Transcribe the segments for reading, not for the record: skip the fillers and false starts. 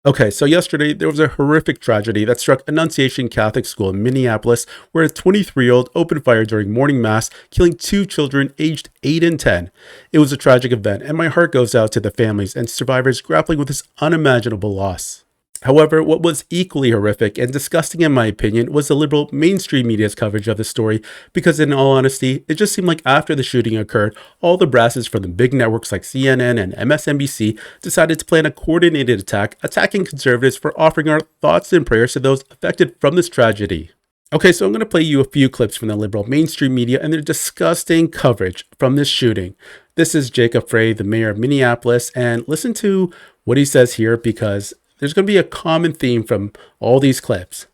Okay, so yesterday there was a horrific tragedy that struck Annunciation Catholic School in Minneapolis, where a 23-year-old opened fire during morning mass, killing two children aged 8 and 10. It was a tragic event, and my heart goes out to the families and survivors grappling with this unimaginable loss. However, what was equally horrific and disgusting in my opinion was the liberal mainstream media's coverage of the story, because in all honesty, it just seemed like after the shooting occurred, all the brasses from the big networks like CNN and MSNBC decided to plan a coordinated attack, attacking conservatives for offering our thoughts and prayers to those affected from this tragedy. Okay, so I'm going to play you a few clips from the liberal mainstream media and their disgusting coverage from this shooting. This is Jacob Frey, the mayor of Minneapolis, and listen to what he says here, because there's going to be a common theme from all these clips.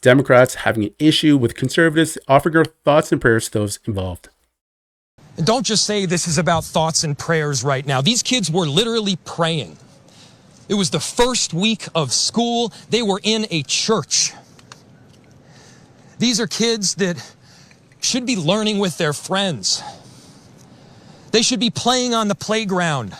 Democrats having an issue with conservatives offering our thoughts and prayers to those involved. And don't just say this is about thoughts and prayers right now. These kids were literally praying. It was the first week of school. They were in a church. These are kids that should be learning with their friends. They should be playing on the playground.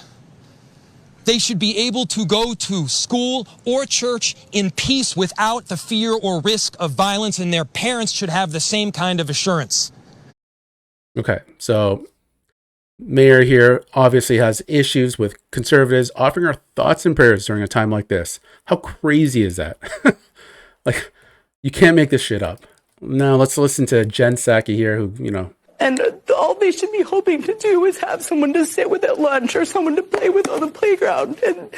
They should be able to go to school or church in peace without the fear or risk of violence, and their parents should have the same kind of assurance. Okay, so mayor here obviously has issues with conservatives offering our thoughts and prayers during a time like this. How crazy is that? Like, you can't make this shit up. Now let's listen to Jen Psaki here, who. And all they should be hoping to do is have someone to sit with at lunch or someone to play with on the playground. And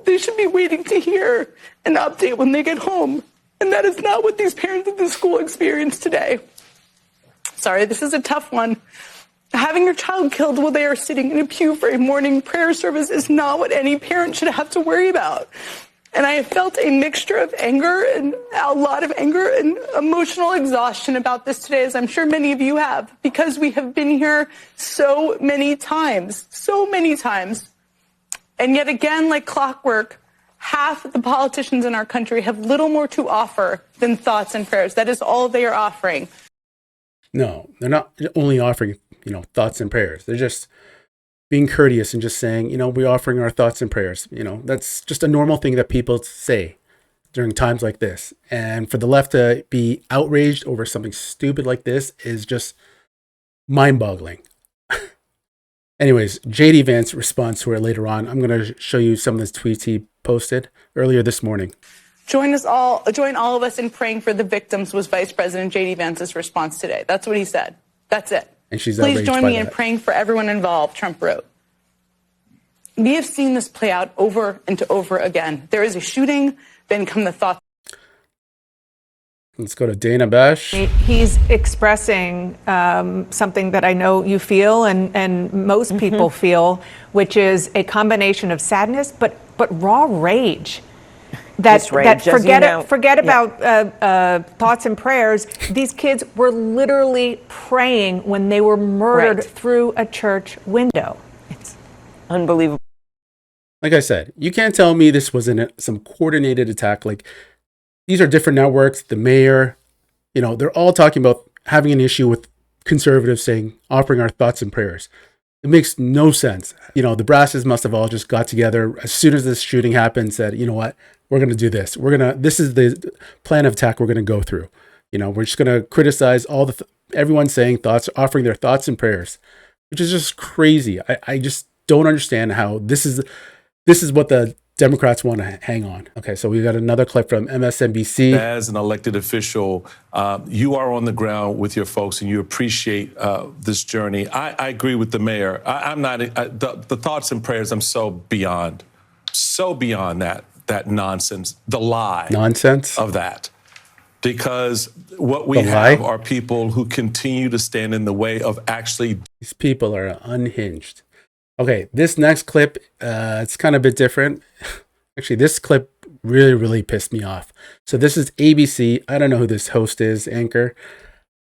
they should be waiting to hear an update when they get home. And that is not what these parents at the school experience today. Sorry, this is a tough one. Having your child killed while they are sitting in a pew for a morning prayer service is not what any parent should have to worry about. And I have felt a mixture of anger and a lot of anger and emotional exhaustion about this today, as I'm sure many of you have, because we have been here so many times. And yet again, like clockwork, half of the politicians in our country have little more to offer than thoughts and prayers. That is all they are offering. No, they're not only offering, thoughts and prayers. They're just being courteous and just saying, we're offering our thoughts and prayers. That's just a normal thing that people say during times like this. And for the left to be outraged over something stupid like this is just mind-boggling. Anyways, JD Vance responds to her later on. I'm going to show you some of the tweets he posted earlier this morning. Join all of us in praying for the victims, was Vice President JD Vance's response today. That's what he said. That's it. And she's Please join me by in that. praying for everyone involved, Trump wrote. We have seen this play out over and over again. There is a shooting, then come the thoughts. Let's go to Dana Bash. He's expressing something that I know you feel and most people feel, which is a combination of sadness, but raw rage. That forget about thoughts and prayers. These kids were literally praying when they were murdered through a church window. It's unbelievable. Like I said, you can't tell me this wasn't some coordinated attack. Like, these are different networks. The mayor, they're all talking about having an issue with conservatives saying, offering our thoughts and prayers. It makes no sense. The brasses must have all just got together as soon as this shooting happened, said, you know what, we're going to do this. This is the plan of attack we're going to go through. We're just going to criticize everyone saying thoughts, offering their thoughts and prayers, which is just crazy. I just don't understand how this is what the Democrats want to hang on. Okay, so we got another clip from MSNBC. As an elected official, you are on the ground with your folks and you appreciate this journey. I agree with the mayor. I'm not, the thoughts and prayers, I'm so beyond that nonsense, the lie nonsense of that. Because what we have are people who continue to stand in the way of actually. These people are unhinged. Okay, this next clip, it's kind of a bit different. Actually, this clip really, really pissed me off. So this is ABC. I don't know who this host is, anchor.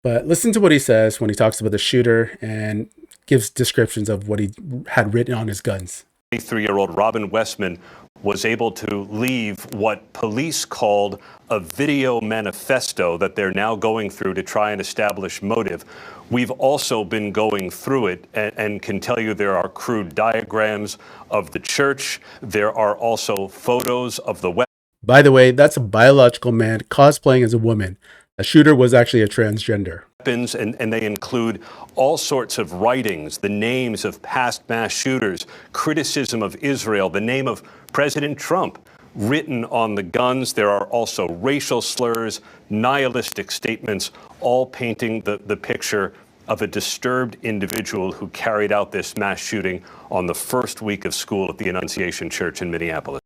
But listen to what he says when he talks about the shooter and gives descriptions of what he had written on his guns. 23-year-old Robin Westman was able to leave what police called a video manifesto that they're now going through to try and establish motive. We've also been going through it and can tell you there are crude diagrams of the church. There are also photos of the weapons. By the way, that's a biological man cosplaying as a woman. The shooter was actually a transgender. And they include all sorts of writings, the names of past mass shooters, criticism of Israel, the name of President Trump written on the guns. There are also racial slurs, nihilistic statements, all painting the picture of a disturbed individual who carried out this mass shooting on the first week of school at the Annunciation Church in Minneapolis.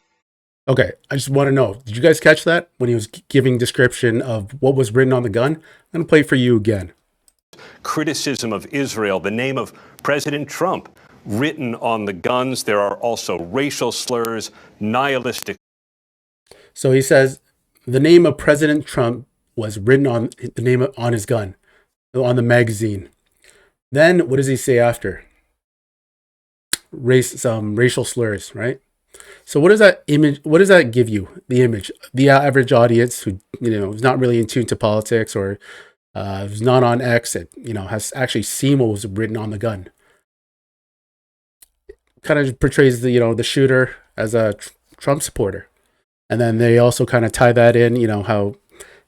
Okay, I just want to know, did you guys catch that when he was giving description of what was written on the gun? I'm going to play it for you again. Criticism of Israel, the name of President Trump written on the guns. There are also racial slurs, nihilistic. So he says the name of President Trump was written on the name on his gun, on the magazine. Then what does he say after? Some racial slurs, right? So what does that image, what does that give you? The image, the average audience who, is not really in tune to politics or who's not on X and, has actually seen what was written on the gun. Kind of portrays the shooter as a Trump supporter. And then they also kind of tie that in, how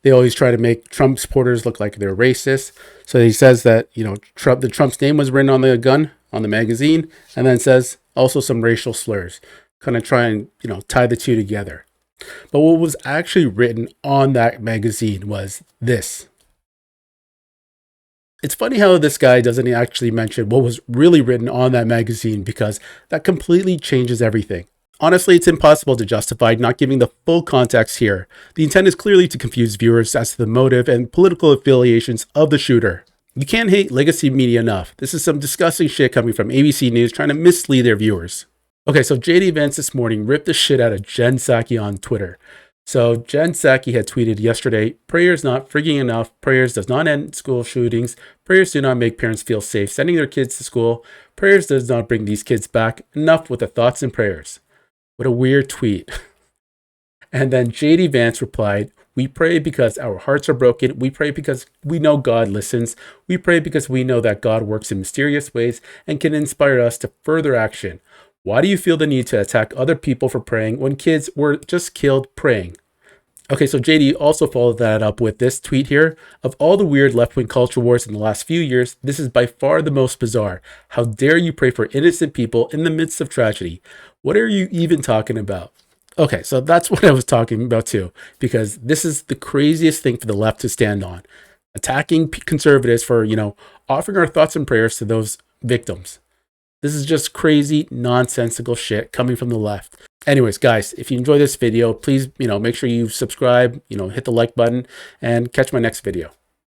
they always try to make Trump supporters look like they're racist. So he says that, Trump's name was written on the gun, on the magazine, and then says also some racial slurs. Kind of try and, tie the two together. But what was actually written on that magazine was this. It's funny how this guy doesn't actually mention what was really written on that magazine because that completely changes everything. Honestly, it's impossible to justify not giving the full context here. The intent is clearly to confuse viewers as to the motive and political affiliations of the shooter. You can't hate legacy media enough. This is some disgusting shit coming from ABC News trying to mislead their viewers. Okay, so JD Vance this morning ripped the shit out of Jen Psaki on Twitter. So Jen Psaki had tweeted yesterday, prayers not frigging enough, prayers does not end school shootings, prayers do not make parents feel safe sending their kids to school, prayers does not bring these kids back, enough with the thoughts and prayers. What a weird tweet. And then JD Vance replied, we pray because our hearts are broken, we pray because we know God listens, we pray because we know that God works in mysterious ways and can inspire us to further action. Why do you feel the need to attack other people for praying when kids were just killed praying? Okay, so JD also followed that up with this tweet here. Of all the weird left-wing culture wars in the last few years, this is by far the most bizarre. How dare you pray for innocent people in the midst of tragedy? What are you even talking about? Okay, so that's what I was talking about too, because this is the craziest thing for the left to stand on. Attacking conservatives for, offering our thoughts and prayers to those victims. This is just crazy, nonsensical shit coming from the left. Anyways, guys, if you enjoy this video, please, make sure you subscribe, hit the like button and catch my next video.